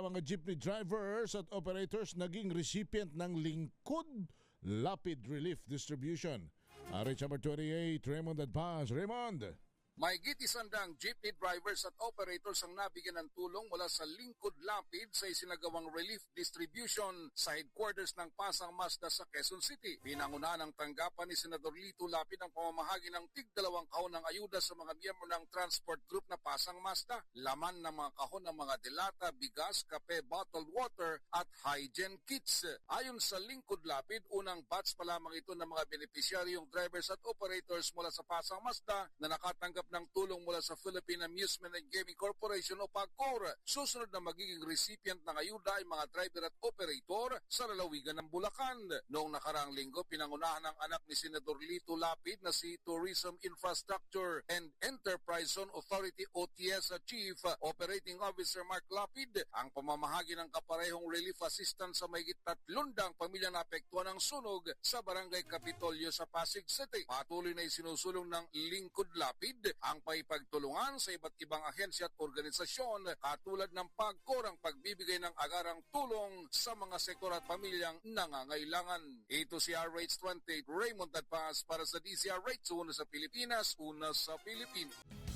mga jeepney drivers at operators naging recipient ng Lingkod Lapid Relief Distribution. RH number 28, Raymond Adpaz. Raymond! Mahigit 100 jeepney drivers at operators ang nabigyan ng tulong mula sa Lingkod Lapid sa isinagawang relief distribution sa headquarters ng Pasang Mazda sa Quezon City. Pinangunahan ng tanggapan ni Senador Lito Lapid ang pamamahagi ng tig-2 kahon ng ayuda sa mga miyembro ng transport group na Pasang Mazda. Laman ng mga kahon ng mga delata, bigas, kape, bottled water at hygiene kits. Ayon sa Lingkod Lapid, unang batch pa lamang ito ng mga benepisyaryong drivers at operators mula sa Pasang Mazda na nakatanggap ng tulong mula sa Philippine Amusement and Gaming Corporation o PAGCOR. Susunod na magiging recipient ng ayuda ay mga driver at operator sa lalawigan ng Bulacan. Noong nakaraang linggo, pinangunahan ng anak ni Senador Lito Lapid na si Tourism Infrastructure and Enterprise Zone Authority OTS Chief Operating Officer Mark Lapid ang pamamahagi ng kaparehong relief assistance sa mahigit 300 pamilya na apektuhan ng sunog sa Barangay Capitolio sa Pasig City. Patuloy na isinusulong ng Lingkod Lapid ang paipagtulungan sa iba't ibang ahensya at organisasyon katulad ng PAGCOR ang pagbibigay ng agarang tulong sa mga sektor at pamilyang nangangailangan. Ito si RH28 Raymond Adpaz para sa DZRH, una sa Pilipinas, una sa Pilipino.